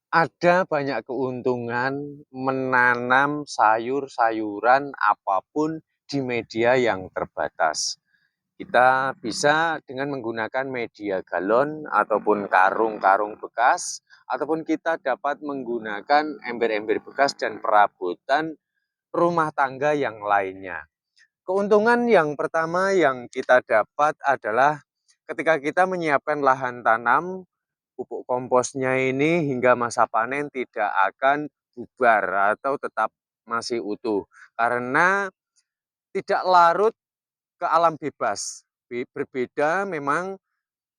Ada banyak keuntungan menanam sayur-sayuran apapun di media yang terbatas. Kita bisa dengan menggunakan media galon ataupun karung-karung bekas, ataupun kita dapat menggunakan ember-ember bekas dan perabotan rumah tangga yang lainnya. Keuntungan yang pertama yang kita dapat adalah ketika kita menyiapkan lahan tanam, pupuk komposnya ini hingga masa panen tidak akan bubar atau tetap masih utuh. Karena tidak larut ke alam bebas. Berbeda memang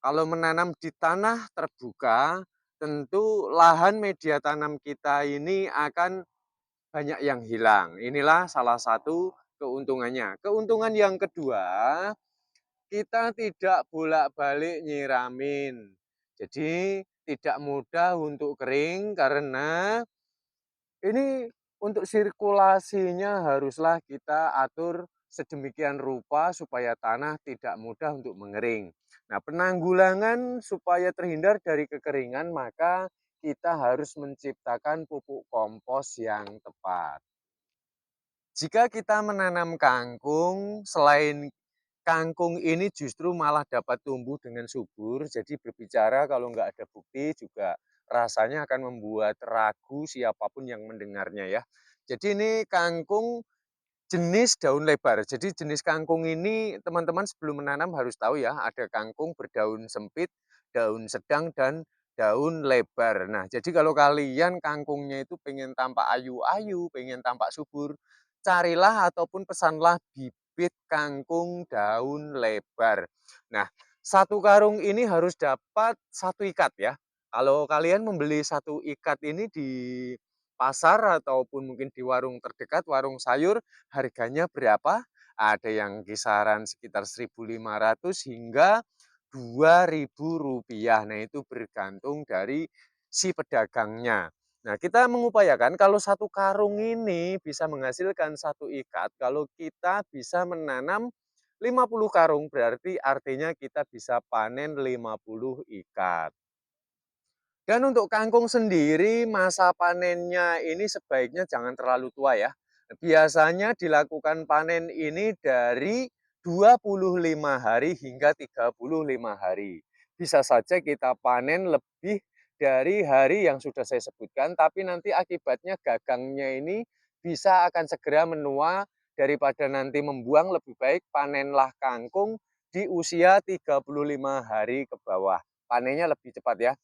kalau menanam di tanah terbuka, tentu lahan media tanam kita ini akan banyak yang hilang. Inilah salah satu keuntungannya. Keuntungan yang kedua, kita tidak bolak-balik nyiramin. Jadi tidak mudah untuk kering karena ini untuk sirkulasinya haruslah kita atur sedemikian rupa supaya tanah tidak mudah untuk mengering. Nah, penanggulangan supaya terhindar dari kekeringan maka kita harus menciptakan pupuk kompos yang tepat. Jika kita menanam kangkung, selain kangkung ini justru malah dapat tumbuh dengan subur, jadi berbicara kalau nggak ada bukti juga rasanya akan membuat ragu siapapun yang mendengarnya ya. Jadi ini kangkung jenis daun lebar. Jadi jenis kangkung ini teman-teman sebelum menanam harus tahu ya, ada kangkung berdaun sempit, daun sedang, dan daun lebar. Nah, jadi kalau kalian kangkungnya itu pengen tampak ayu-ayu, pengen tampak subur, carilah ataupun pesanlah bibit kangkung daun lebar. Nah, satu karung ini harus dapat satu ikat ya. Kalau kalian membeli satu ikat ini di pasar ataupun mungkin di warung terdekat, warung sayur, harganya berapa? Ada yang kisaran sekitar 1.500 hingga Rp2.000. Nah, itu bergantung dari si pedagangnya. Nah, kita mengupayakan kalau satu karung ini bisa menghasilkan satu ikat, kalau kita bisa menanam 50 karung, berarti artinya kita bisa panen 50 ikat. Dan untuk kangkung sendiri, masa panennya ini sebaiknya jangan terlalu tua ya. Biasanya dilakukan panen ini dari 25 hari hingga 35 hari. Bisa saja kita panen lebih dari hari yang sudah saya sebutkan, tapi nanti akibatnya gagangnya ini bisa akan segera menua daripada nanti membuang, lebih baik panenlah kangkung di usia 35 hari ke bawah. Panennya lebih cepat ya.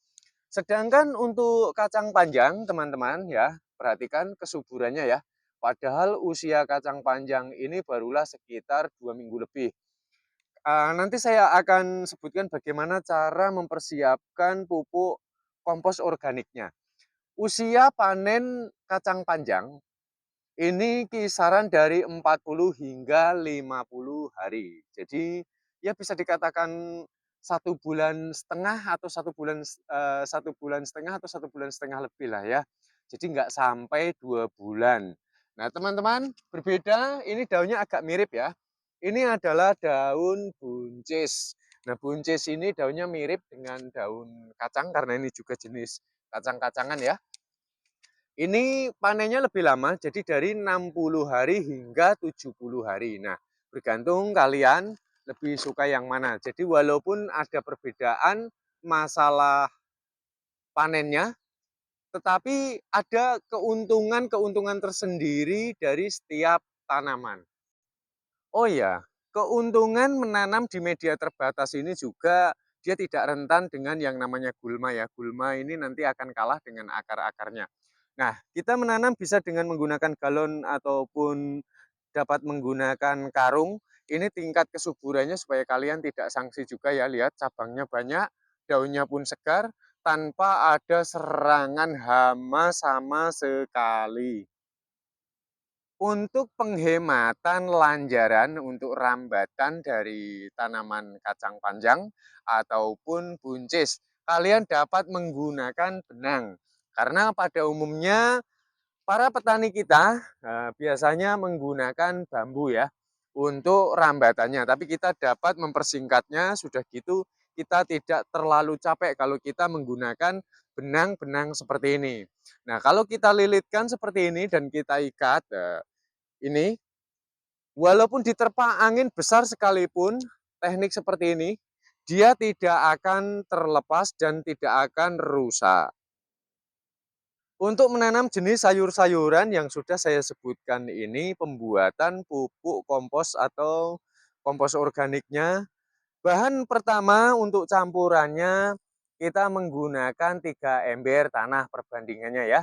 Sedangkan untuk kacang panjang, teman-teman ya, perhatikan kesuburannya ya. Padahal usia kacang panjang ini barulah sekitar 2 minggu lebih. Nanti saya akan sebutkan bagaimana cara mempersiapkan pupuk kompos organiknya. Usia panen kacang panjang ini kisaran dari 40 hingga 50 hari. Jadi ya bisa dikatakan 1,5 bulan atau 1 bulan 1,5 bulan atau 1,5 bulan lebih lah ya. Jadi nggak sampai 2 bulan. Nah teman-teman berbeda, ini daunnya agak mirip ya. Ini adalah daun buncis. Nah buncis ini daunnya mirip dengan daun kacang karena ini juga jenis kacang-kacangan ya. Ini panennya lebih lama, jadi dari 60 hari hingga 70 hari. Nah, bergantung kalian lebih suka yang mana. Jadi walaupun ada perbedaan masalah panennya, tetapi ada keuntungan-keuntungan tersendiri dari setiap tanaman. Oh ya, keuntungan menanam di media terbatas ini juga dia tidak rentan dengan yang namanya gulma ya. Gulma ini nanti akan kalah dengan akar-akarnya. Nah, kita menanam bisa dengan menggunakan galon ataupun dapat menggunakan karung. Ini tingkat kesuburannya supaya kalian tidak sanksi juga ya. Lihat cabangnya banyak, daunnya pun segar, tanpa ada serangan hama sama sekali. Untuk penghematan lanjaran untuk rambatan dari tanaman kacang panjang ataupun buncis, kalian dapat menggunakan benang. Karena pada umumnya para petani kita biasanya menggunakan bambu ya untuk rambatannya, tapi kita dapat mempersingkatnya, sudah gitu kita tidak terlalu capek kalau kita menggunakan benang-benang seperti ini. Nah, kalau kita lilitkan seperti ini dan kita ikat, ini walaupun diterpa angin besar sekalipun, teknik seperti ini, dia tidak akan terlepas dan tidak akan rusak. Untuk menanam jenis sayur-sayuran yang sudah saya sebutkan ini, pembuatan pupuk kompos atau kompos organiknya, bahan pertama untuk campurannya, kita menggunakan 3 ember tanah perbandingannya ya.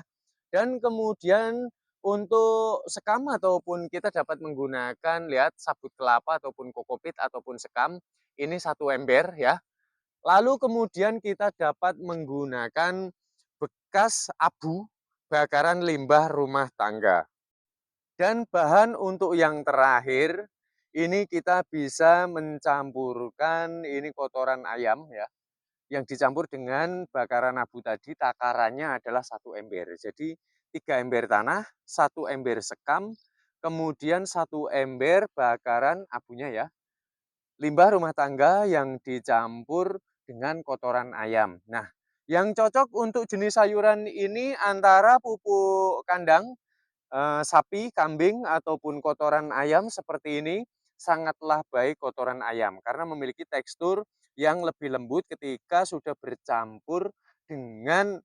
Dan kemudian untuk sekam ataupun kita dapat menggunakan lihat sabut kelapa ataupun kokopit ataupun sekam, ini 1 ember ya. Lalu kemudian kita dapat menggunakan bekas abu bakaran limbah rumah tangga. Dan bahan untuk yang terakhir, ini kita bisa mencampurkan ini kotoran ayam ya, yang dicampur dengan bakaran abu tadi, takarannya adalah 1 ember. Jadi 3 ember tanah, 1 ember sekam, kemudian 1 ember bakaran abunya ya, limbah rumah tangga yang dicampur dengan kotoran ayam. Nah, yang cocok untuk jenis sayuran ini antara pupuk kandang, sapi, kambing, ataupun kotoran ayam seperti ini, sangatlah baik kotoran ayam karena memiliki tekstur yang lebih lembut ketika sudah bercampur dengan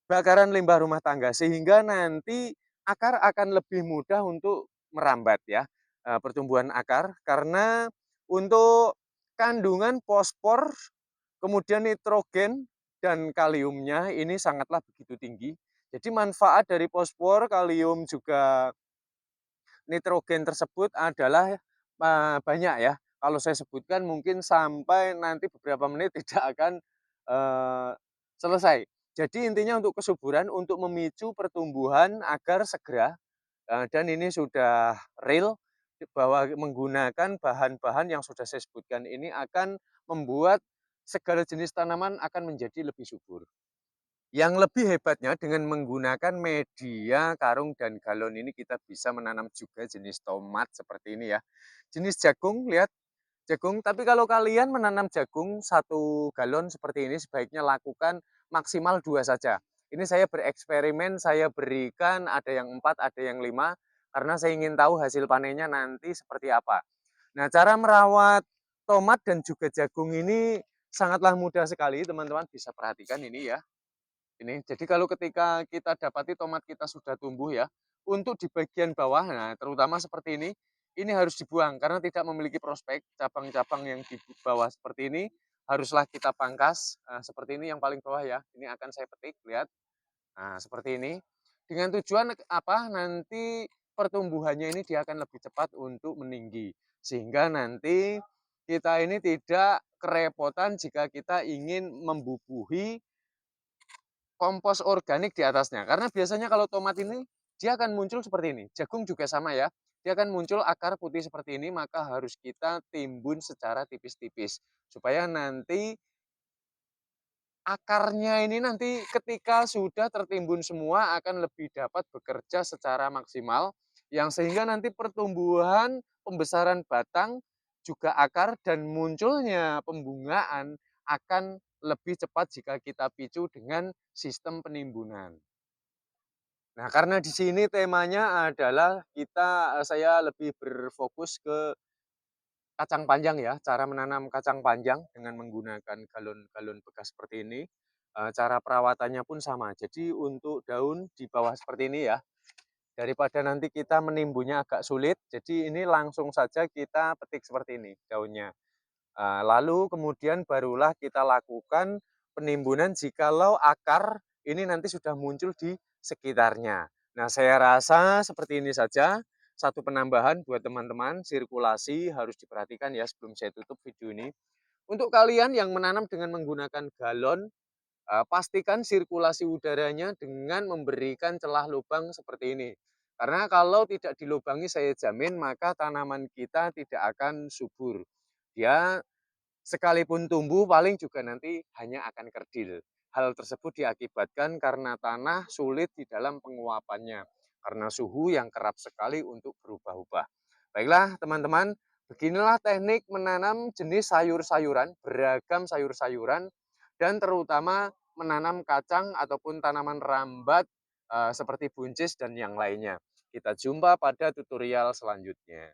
bakaran limbah rumah tangga, sehingga nanti akar akan lebih mudah untuk merambat ya, pertumbuhan akar. Karena untuk kandungan fosfor, kemudian nitrogen dan kaliumnya ini sangatlah begitu tinggi. Jadi manfaat dari fosfor, kalium, juga nitrogen tersebut adalah, banyak ya. Kalau saya sebutkan mungkin sampai nanti beberapa menit tidak akan, selesai. Jadi intinya untuk kesuburan, untuk memicu pertumbuhan agar segera, dan ini sudah real bahwa menggunakan bahan-bahan yang sudah saya sebutkan ini akan membuat segala jenis tanaman akan menjadi lebih subur. Yang lebih hebatnya dengan menggunakan media karung dan galon ini kita bisa menanam juga jenis tomat seperti ini ya. Jenis jagung, lihat jagung, tapi kalau kalian menanam jagung 1 galon seperti ini sebaiknya lakukan maksimal 2 saja. Ini saya bereksperimen, saya berikan ada yang 4, ada yang 5, karena saya ingin tahu hasil panennya nanti seperti apa. Nah, cara merawat tomat dan juga jagung ini sangatlah mudah sekali, teman-teman bisa perhatikan ini ya. Ini, jadi kalau ketika kita dapati tomat kita sudah tumbuh ya, untuk di bagian bawah, nah terutama seperti ini harus dibuang karena tidak memiliki prospek. Cabang-cabang yang di bawah seperti ini haruslah kita pangkas. Nah, seperti ini yang paling bawah ya. Ini akan saya petik, lihat. Nah, seperti ini. Dengan tujuan apa? Nanti pertumbuhannya ini dia akan lebih cepat untuk meninggi. Sehingga nanti kita ini tidak kerepotan jika kita ingin membubuhi kompos organik di atasnya. Karena biasanya kalau tomat ini, dia akan muncul seperti ini. Jagung juga sama ya. Dia akan muncul akar putih seperti ini, maka harus kita timbun secara tipis-tipis. Supaya nanti akarnya ini nanti ketika sudah tertimbun semua akan lebih dapat bekerja secara maksimal. Yang sehingga nanti pertumbuhan, pembesaran batang, juga akar, dan munculnya pembungaan akan lebih cepat jika kita picu dengan sistem penimbunan. Nah, karena di sini temanya adalah saya lebih berfokus ke kacang panjang ya, cara menanam kacang panjang dengan menggunakan galon-galon bekas seperti ini. Cara perawatannya pun sama. Jadi untuk daun di bawah seperti ini ya, daripada nanti kita menimbunnya agak sulit, jadi ini langsung saja kita petik seperti ini daunnya. Lalu kemudian barulah kita lakukan penimbunan jikalau akar ini nanti sudah muncul di sekitarnya. Nah, saya rasa seperti ini saja. Satu penambahan buat teman-teman, sirkulasi harus diperhatikan ya sebelum saya tutup video ini. Untuk kalian yang menanam dengan menggunakan galon, pastikan sirkulasi udaranya dengan memberikan celah lubang seperti ini. Karena kalau tidak dilubangi saya jamin maka tanaman kita tidak akan subur. Dia sekalipun tumbuh paling juga nanti hanya akan kerdil. Hal tersebut diakibatkan karena tanah sulit di dalam penguapannya, karena suhu yang kerap sekali untuk berubah-ubah. Baiklah teman-teman, beginilah teknik menanam jenis sayur-sayuran, beragam sayur-sayuran, dan terutama menanam kacang ataupun tanaman rambat seperti buncis dan yang lainnya. Kita jumpa pada tutorial selanjutnya.